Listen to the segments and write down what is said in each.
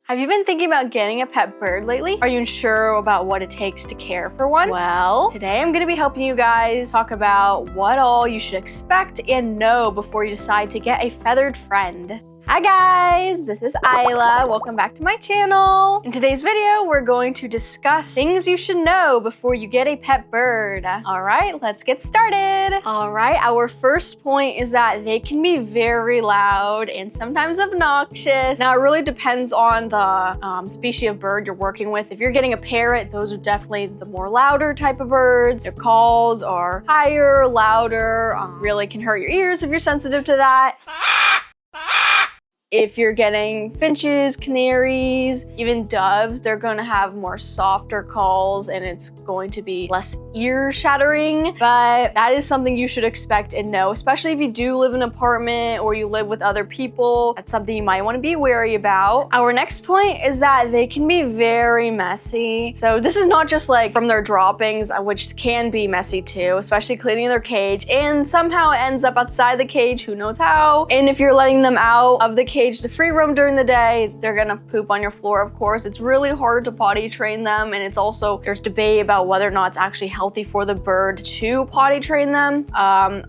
Have you been thinking about getting a pet bird lately? Are you unsure about what it takes to care for one? Well, today I'm going to be helping you guys talk about what all you should expect and know before you decide to get a feathered friend. Hi guys, this is Isla. Welcome back to my channel. In today's video, we're going to discuss things you should know before you get a pet bird. All right, let's get started. All right, our first point is that they can be very loud and sometimes obnoxious. Now, it really depends on the species of bird you're working with. If you're getting a parrot, those are definitely the more louder type of birds. Their calls are higher, louder, really can hurt your ears if you're sensitive to that. If you're getting finches, canaries, even doves, they're going to have more softer calls and it's going to be less ear-shattering. But that is something you should expect and know, especially if you do live in an apartment or you live with other people. That's something you might want to be wary about. Our next point is that they can be very messy. So this is not just like from their droppings, which can be messy too, especially cleaning their cage. And somehow it ends up outside the cage, who knows how. And if you're letting them out of the cage to free roam during the day, they're gonna poop on your floor, of course. It's really hard to potty train them, and it's also, there's debate about whether or not it's actually healthy for the bird to potty train them.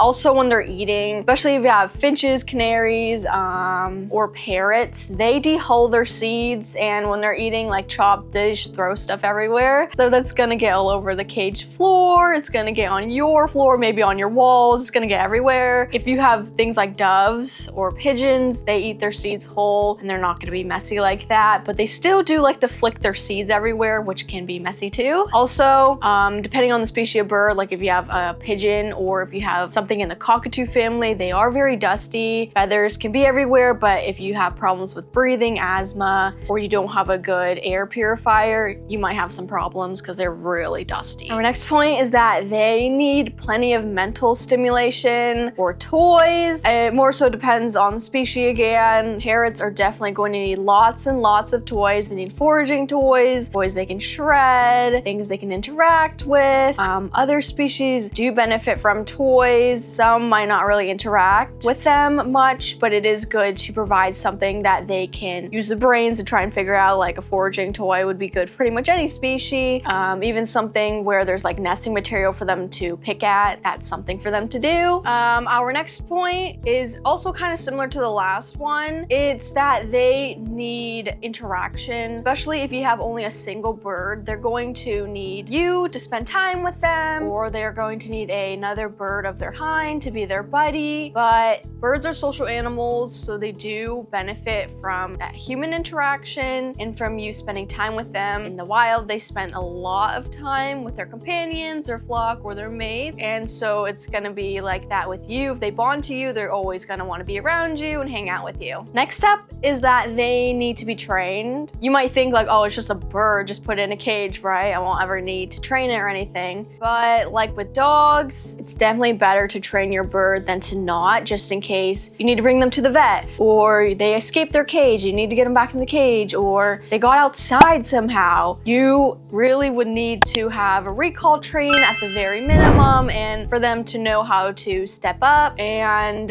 Also when they're eating, especially if you have finches, canaries, or parrots, they dehull their seeds, and when they're eating like chopped, they just throw stuff everywhere. So that's gonna get all over the cage floor, it's gonna get on your floor, maybe on your walls, it's gonna get everywhere. If you have things like doves or pigeons, they eat their seeds whole and they're not going to be messy like that, but they still do like to flick their seeds everywhere, which can be messy too. Also, depending on the species of bird, like if you have a pigeon or if you have something in the cockatoo family, they are very dusty. Feathers can be everywhere, but if you have problems with breathing, asthma, or you don't have a good air purifier, you might have some problems because they're really dusty. Our next point is that they need plenty of mental stimulation or toys. It more so depends on the species again. Parrots are definitely going to need lots and lots of toys. They need foraging toys, toys they can shred, things they can interact with. Other species do benefit from toys. Some might not really interact with them much, but it is good to provide something that they can use the brains to try and figure out. Like a foraging toy would be good for pretty much any species. Even something where there's like nesting material for them to pick at, that's something for them to do. Our next point is also kind of similar to the last one. It's that they need interaction, especially if you have only a single bird. They're going to need you to spend time with them, or they're going to need another bird of their kind to be their buddy. But birds are social animals, so they do benefit from that human interaction and from you spending time with them. In the wild, they spend a lot of time with their companions, their flock, or their mates, and so it's gonna be like that with you. If they bond to you, they're always gonna want to be around you and hang out with you. Next up is that they need to be trained. You might think like, oh, it's just a bird, just put it in a cage, right? I won't ever need to train it or anything. But like with dogs, it's definitely better to train your bird than to not, just in case you need to bring them to the vet, or they escaped their cage, you need to get them back in the cage, or they got outside somehow. You really would need to have a recall train at the very minimum, and for them to know how to step up and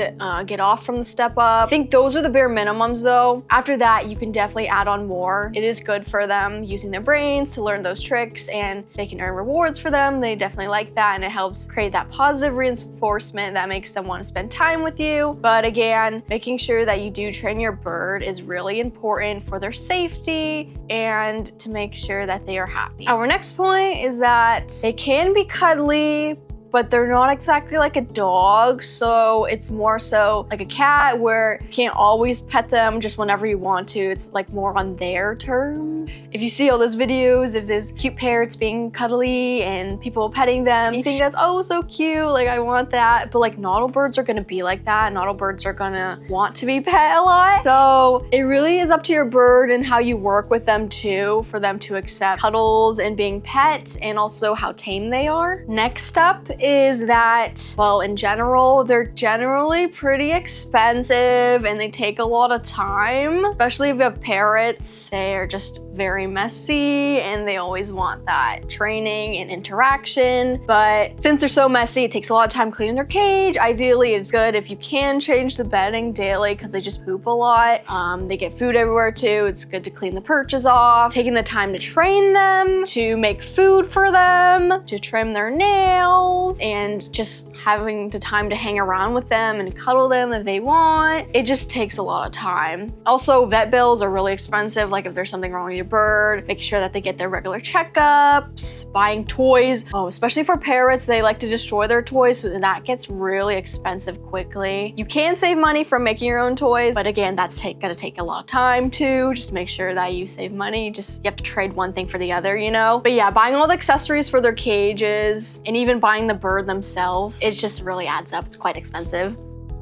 get off from the step up. I think those are the bare minimums though. After that, you can definitely add on more. It is good for them using their brains to learn those tricks, and they can earn rewards for them. They definitely like that, and it helps create that positive reinforcement that makes them want to spend time with you. But again, making sure that you do train your bird is really important for their safety and to make sure that they are happy. Our next point is that they can be cuddly, but they're not exactly like a dog, so it's more so like a cat where you can't always pet them just whenever you want to. It's like more on their terms. If you see all those videos of those cute parrots being cuddly and people petting them, you think that's, oh, so cute, like I want that. But like not all birds are gonna be like that. Not all birds are gonna want to be pet a lot. So it really is up to your bird and how you work with them too, for them to accept cuddles and being pet, and also how tame they are. Next up is that, well, in general, they're generally pretty expensive and they take a lot of time, especially if you have parrots. They are just very messy and they always want that training and interaction. But since they're so messy, it takes a lot of time cleaning their cage. Ideally, it's good if you can change the bedding daily because they just poop a lot. They get food everywhere too. It's good to clean the perches off, taking the time to train them, to make food for them, to trim their nails, and just having the time to hang around with them and cuddle them if they want. It just takes a lot of time. Also, vet bills are really expensive. Like if there's something wrong with your bird, make sure that they get their regular checkups, buying toys. Oh, especially for parrots, they like to destroy their toys, so that gets really expensive quickly. You can save money from making your own toys, but again, that's gonna take a lot of time too. Just make sure that you save money. You have to trade one thing for the other, you know? But yeah, buying all the accessories for their cages and even buying the bird themselves, it just really adds up. It's quite expensive.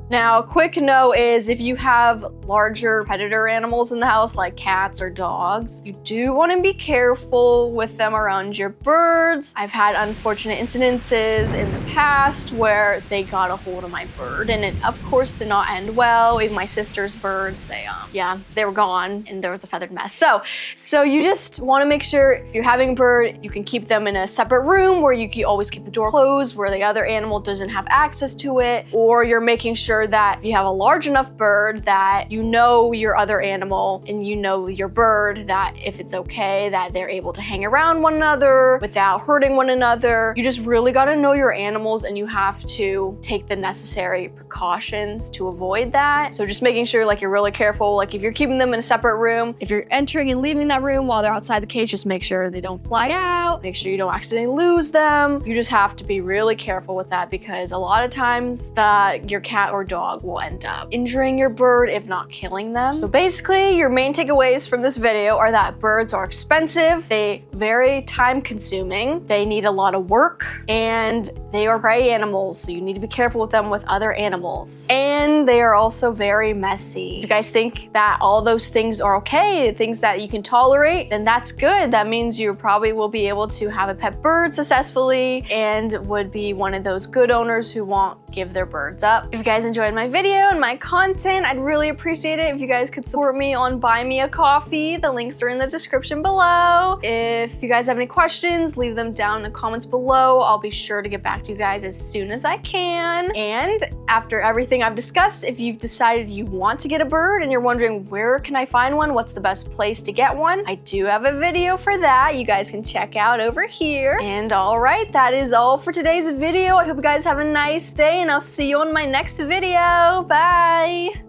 Now, a quick note is if you have larger predator animals in the house, like cats or dogs, you do want to be careful with them around your birds. I've had unfortunate incidences in the past where they got a hold of my bird, and it, of course, did not end well. Even my sister's birds, they were gone, and there was a feathered mess. So you just want to make sure if you're having a bird, you can keep them in a separate room where you can always keep the door closed, where the other animal doesn't have access to it, or you're making sure that if you have a large enough bird that you know your other animal and you know your bird, that if it's okay that they're able to hang around one another without hurting one another. You just really got to know your animals and you have to take the necessary precautions to avoid that. So just making sure like you're really careful, like if you're keeping them in a separate room, if you're entering and leaving that room while they're outside the cage, just make sure they don't fly out, make sure you don't accidentally lose them. You just have to be really careful with that because a lot of times your cat or dog will end up injuring your bird, if not killing them. So basically, your main takeaways from this video are that birds are expensive, they very time consuming, they need a lot of work, and they are prey animals, so you need to be careful with them with other animals. And they are also very messy. If you guys think that all those things are okay, things that you can tolerate, then that's good. That means you probably will be able to have a pet bird successfully and would be one of those good owners who won't give their birds up. If you guys enjoyed my video and my content, I'd really appreciate it if you guys could support me on Buy Me a Coffee. The links are in the description below. If you guys have any questions, leave them down in the comments below. I'll be sure to get back to you guys as soon as I can. And after everything I've discussed, if you've decided you want to get a bird and you're wondering where can I find one, what's the best place to get one, I do have a video for that you guys can check out over here. And all right, that is all for today's video. I hope you guys have a nice day and I'll see you on my next video. Bye!